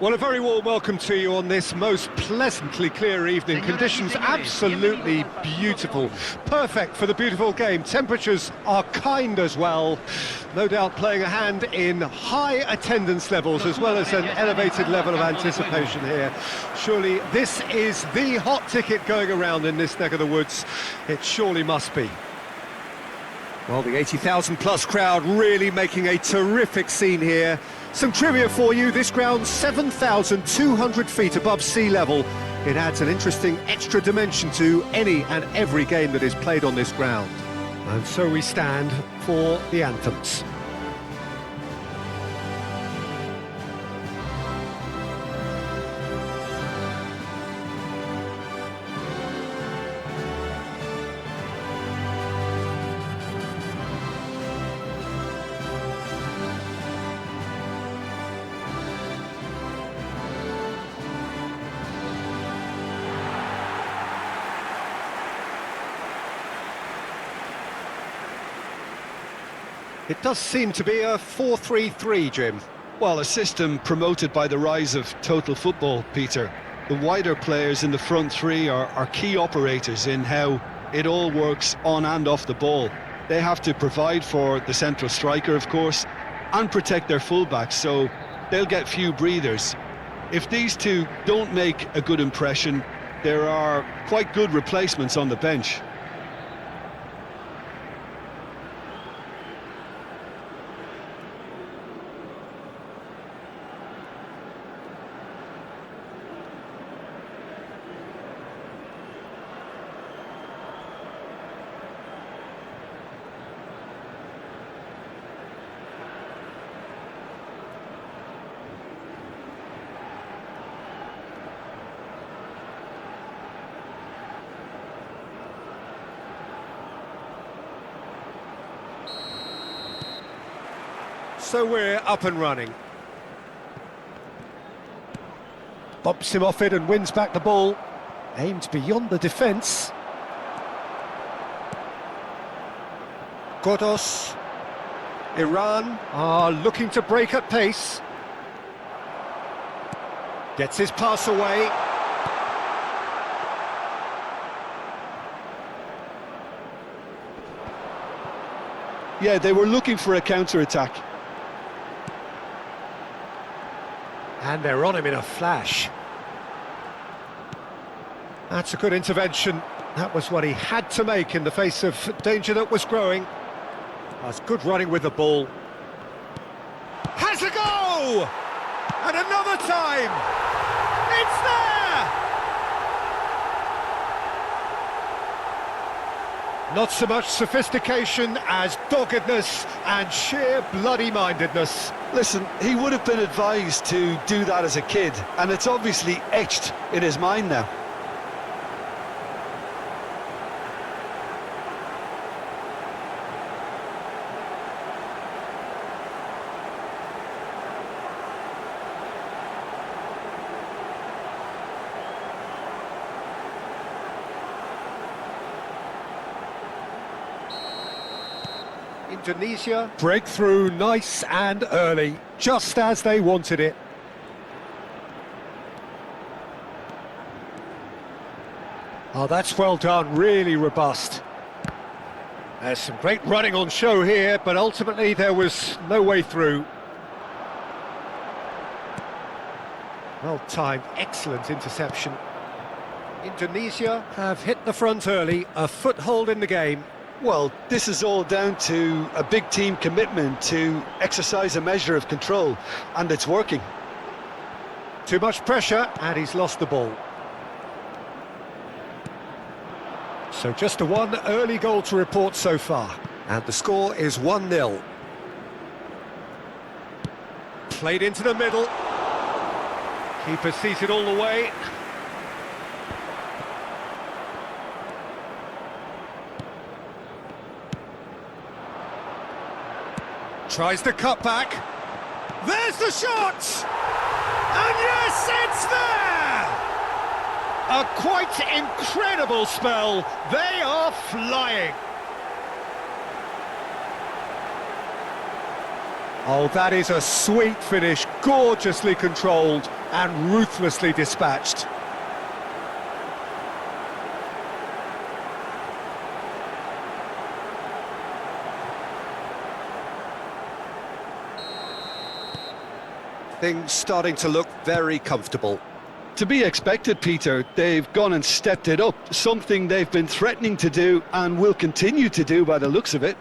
Well, a very warm welcome to you on this most pleasantly clear evening. Conditions absolutely beautiful. Perfect for the beautiful game. Temperatures are kind as well. No doubt playing a hand in high attendance levels as well as an elevated level of anticipation here. Surely this is the hot ticket going around in this neck of the woods. It surely must be. Well, the 80,000 plus crowd really making a terrific scene here. Some trivia for you, this ground's 7,200 feet above sea level. It adds an interesting extra dimension to any and every game that is played on this ground. And so we stand for the anthems. It does seem to be a 4-3-3, Jim. Well, a system promoted by the rise of total football, Peter. The wider players in the front three are key operators in how it all works on and off the ball. They have to provide for the central striker, of course, and protect their fullbacks, so they'll get few breathers. If these two don't make a good impression, there are quite good replacements on the bench. So we're up and running. Bumps him off it and wins back the ball. Aimed beyond the defence. Godos. Iran are looking to break at pace. Gets his pass away. Yeah, they were looking for a counter-attack. And they're on him in a flash. That's a good intervention. That was what he had to make in the face of danger that was growing. That's good running with the ball. Has a go! And another time! It's there! Not so much sophistication as doggedness and sheer bloody-mindedness. Listen, he would have been advised to do that as a kid, and it's obviously etched in his mind now. Indonesia breakthrough nice and early, just as they wanted it. Oh, that's well done, really robust. There's some great running on show here, but ultimately there was no way through. Well timed, excellent interception. Indonesia have hit the front early, a foothold in the game. Well, this is all down to a big team commitment to exercise a measure of control, and it's working. Too much pressure, and he's lost the ball. So just a one early goal to report so far, and the score is 1-0. Played into the middle. Keeper sees it all the way. Tries the cut back. There's the shot! And yes, it's there! A quite incredible spell. They are flying. Oh, that is a sweet finish, gorgeously controlled. and ruthlessly dispatched. Things starting to look very comfortable. To be expected, Peter. They've gone and stepped it up, something they've been threatening to do and will continue to do by the looks of it.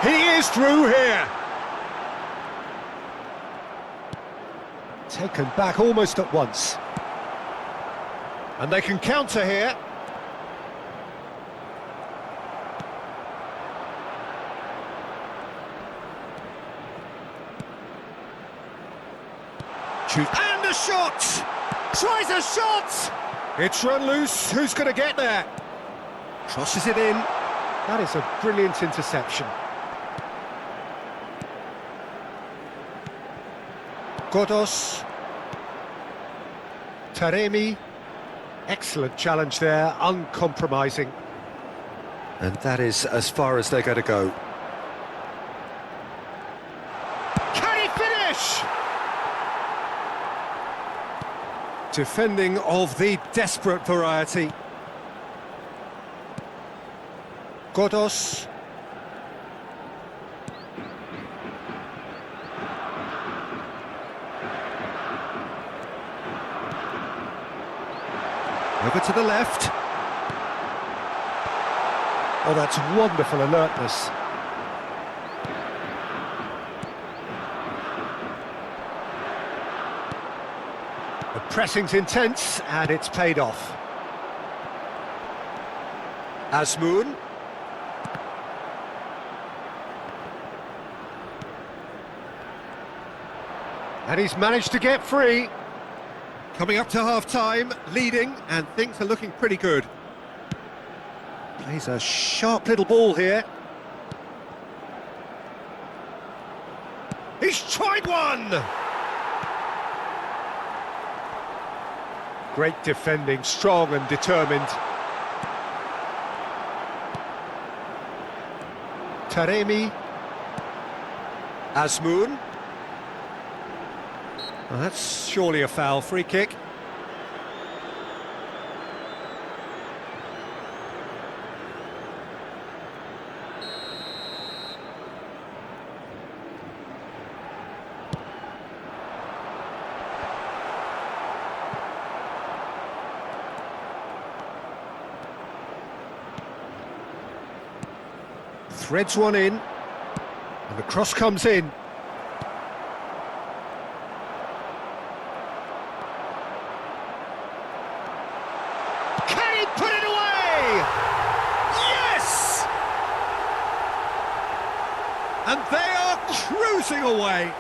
He is through here. Taken back almost at once. And they can counter here. And the shot! Tries a shot! It's run loose. Who's going to get there? Crosses it in. That is a brilliant interception. Godos. Taremi. Excellent challenge there, uncompromising. And that is as far as they're going to go. Can he finish? Defending of the desperate variety. Godos. Over to the left. Oh, that's wonderful alertness. The pressing's intense, and it's paid off. Azmoun. And he's managed to get free. Coming up to half-time, leading, and things are looking pretty good. Plays a sharp little ball here. He's tried one! Great defending, strong and determined. Taremi. Azmoun. Well, that's surely a foul. Free kick. Threads one in, and the cross comes in. Put it away! Yes! And they are cruising away.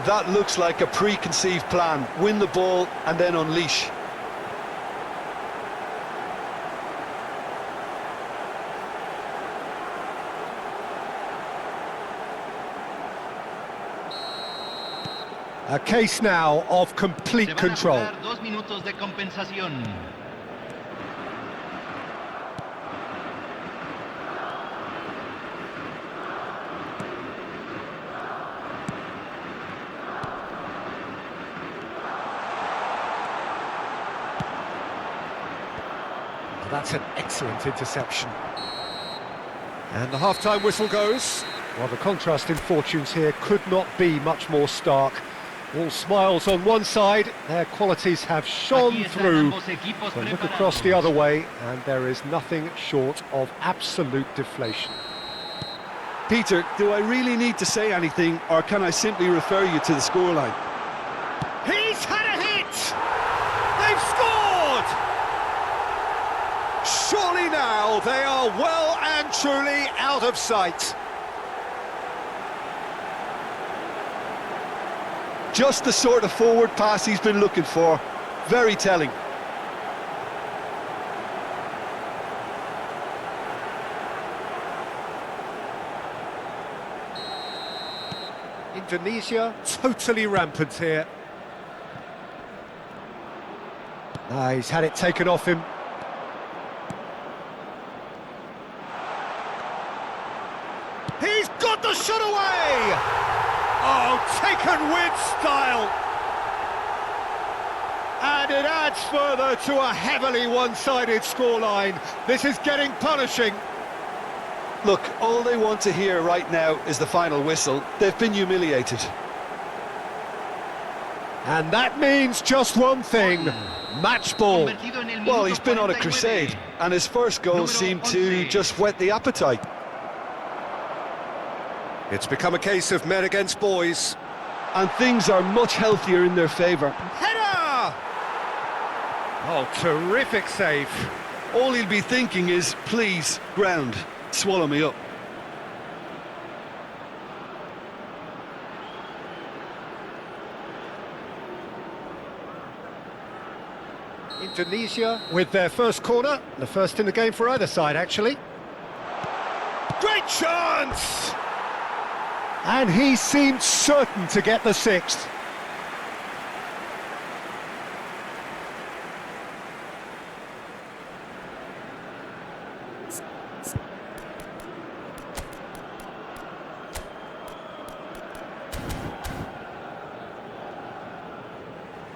That looks like a preconceived plan. Win the ball and then unleash. A case now of complete control. 2 minutos de compensación. That's an excellent interception. And the half-time whistle goes. Well, the contrast in fortunes here could not be much more stark. All smiles on one side, their qualities have shone through. But look across the other way, and there is nothing short of absolute deflation. Peter, do I really need to say anything, or can I simply refer you to the scoreline? He's had a hit! They've scored! Surely now they are well and truly out of sight. Just the sort of forward pass he's been looking for. Very telling. Indonesia totally rampant here. He's had it taken off him. He's got the shot away! Oh, taken with style! And it adds further to a heavily one-sided scoreline. This is getting punishing. Look, all they want to hear right now is the final whistle. They've been humiliated. And that means just one thing, match ball. Well, he's been on a crusade, and his first goal seemed to just whet the appetite. It's become a case of men against boys. And things are much healthier in their favour. Header! Oh, terrific save. All he'll be thinking is, please, ground, swallow me up. Indonesia with their first corner, the first in the game for either side, actually. Great chance! And he seemed certain to get the sixth.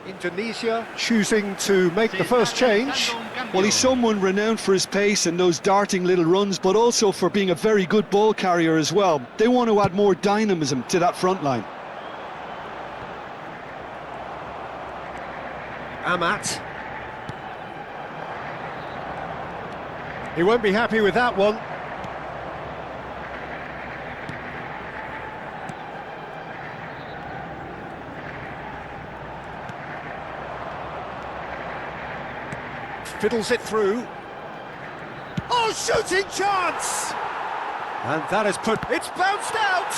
Indonesia choosing to make the first change. Well, he's someone renowned for his pace and those darting little runs, but also for being a very good ball carrier as well. They want to add more dynamism to that front line. Amat. He won't be happy with that one. Fiddles it through. Oh, shooting chance! And that has put... It's bounced out!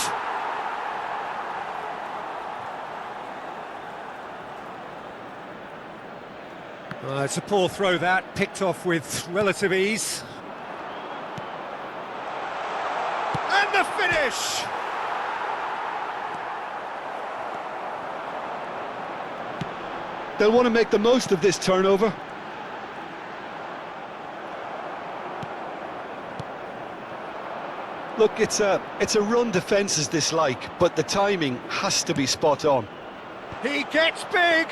It's a poor throw that, picked off with relative ease. And the finish! They'll want to make the most of this turnover. Look, it's a run defence is dislike, but the timing has to be spot on. He gets big!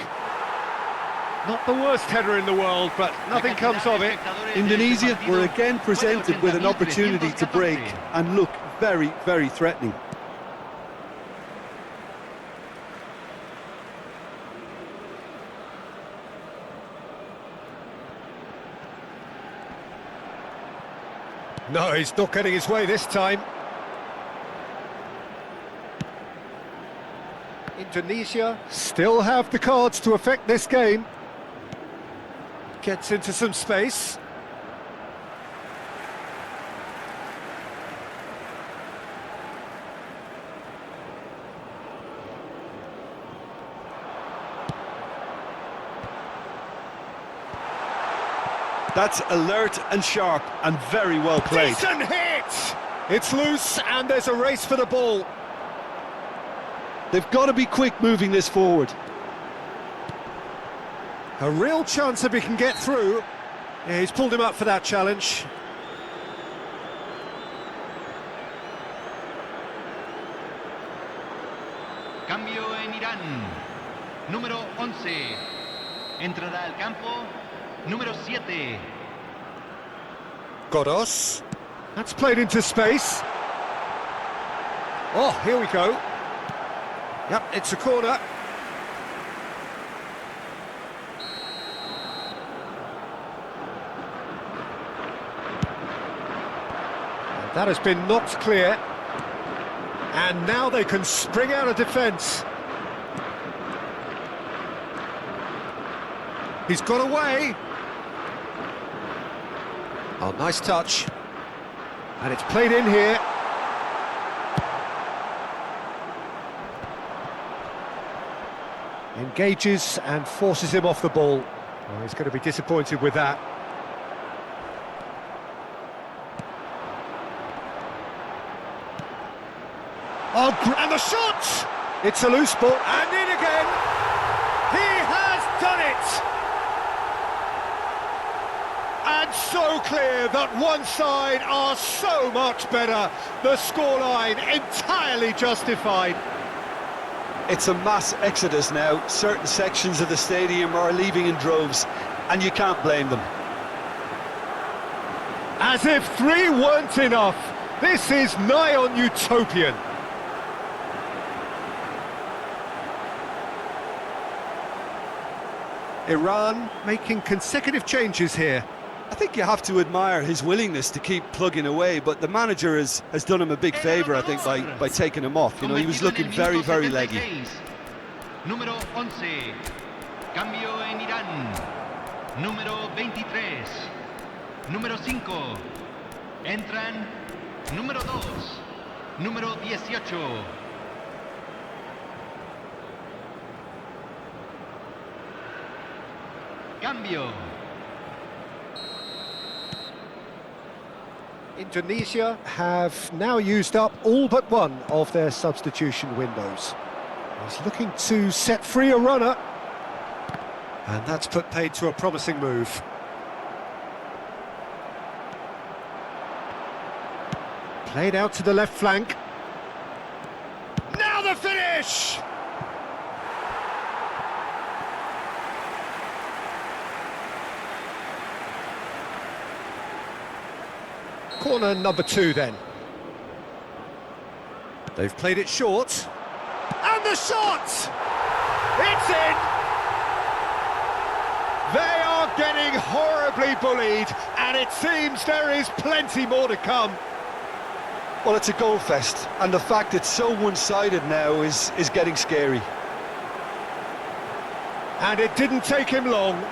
Not the worst header in the world, but nothing comes of it. Indonesia were again presented with an opportunity to break and look very, very threatening. No, he's not getting his way this time. Indonesia still have the cards to affect this game. Gets into some space. That's alert and sharp and very well played. Decent hit! It's loose and there's a race for the ball. They've got to be quick moving this forward. A real chance if he can get through. Yeah, he's pulled him up for that challenge. Cambio en Irán. Número 11. Entrará al campo. Número 7. Godos. That's played into space. Oh, here we go. Yep, it's a corner. And that has been knocked clear. And now they can spring out of defence. He's got away. Oh, nice touch. And it's played in here. Engages and forces him off the ball. Oh, he's going to be disappointed with that. Oh, and the shot! It's a loose ball, and in again! He has done it! and so clear that one side are so much better. The scoreline entirely justified. It's a mass exodus now. Certain sections of the stadium are leaving in droves, and you can't blame them. As if 3 weren't enough, this is nigh on utopian. Iran making consecutive changes here. I think you have to admire his willingness to keep plugging away, but the manager has done him a big favour, I think, by taking him off. You know, he was looking very, very leggy. Número 11, cambio en Irán. Número 23, número 5, entran número 2, número 18. Cambio. Indonesia have now used up all but one of their substitution windows. He's looking to set free a runner. And that's put paid to a promising move. Played out to the left flank. Now the finish! Corner number 2 then. They've played it short. And the shot! It's in! They are getting horribly bullied, and it seems there is plenty more to come. Well, it's a goal fest, and the fact it's so one-sided now is getting scary. And it didn't take him long.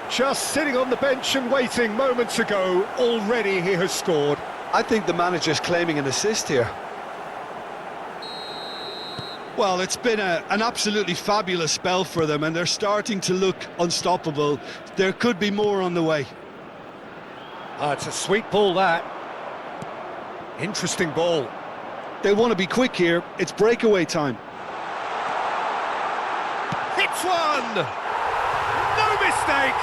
Just sitting on the bench and waiting moments ago, already he has scored. I think the manager's claiming an assist here. Well, it's been an absolutely fabulous spell for them, and they're starting to look unstoppable. There could be more on the way. It's a sweet ball, that. Interesting ball. They want to be quick here. It's breakaway time. Hits one! No mistake!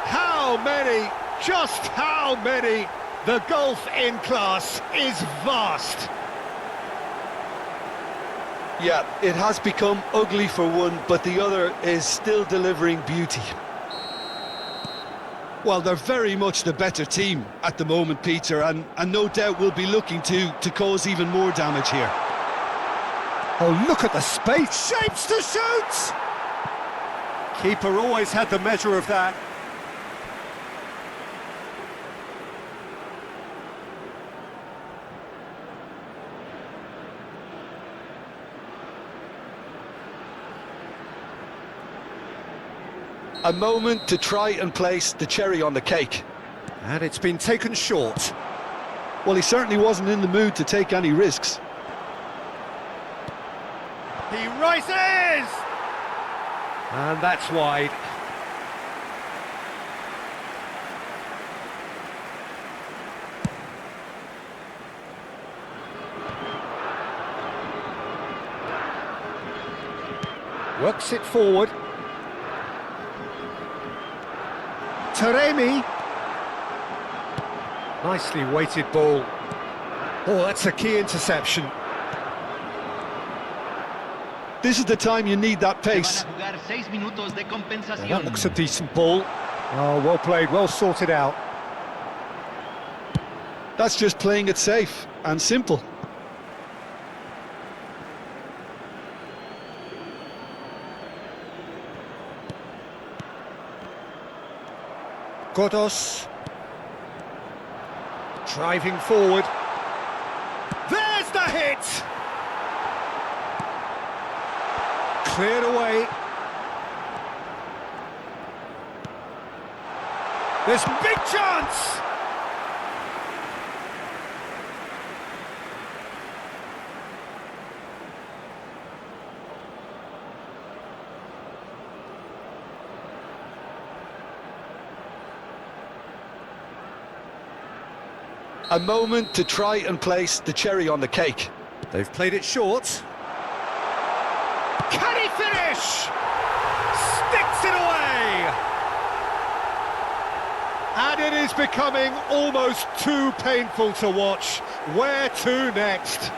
How many? Just how many? The gulf in class is vast. Yeah, it has become ugly for one, but the other is still delivering beauty. Well, they're very much the better team at the moment, Peter, and no doubt will be looking to cause even more damage here. Oh, look at the space. Shapes to shoot! Keeper always had the measure of that. A moment to try and place the cherry on the cake. And it's been taken short. Well, he certainly wasn't in the mood to take any risks. He rises! And that's wide. Works it forward. Taremi. Nicely weighted ball. Oh, that's a key interception. This is the time you need that pace. That looks a decent ball. Oh, well played, well sorted out. That's just playing it safe and simple. Godos. Driving forward. There's the hit! Cleared away. There's big chance! A moment to try and place the cherry on the cake. They've played it short. Can he finish? Sticks it away! And it is becoming almost too painful to watch. Where to next?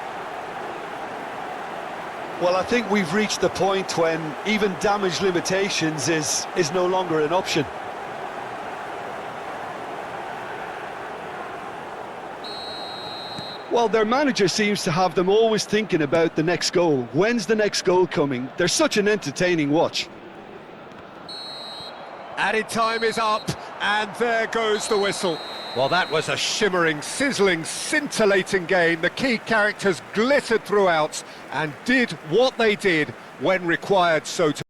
Well, I think we've reached the point when even damage limitations is no longer an option. Well, their manager seems to have them always thinking about the next goal. When's the next goal coming? They're such an entertaining watch. Added time is up, and there goes the whistle. Well, that was a shimmering, sizzling, scintillating game. The key characters glittered throughout and did what they did when required so to.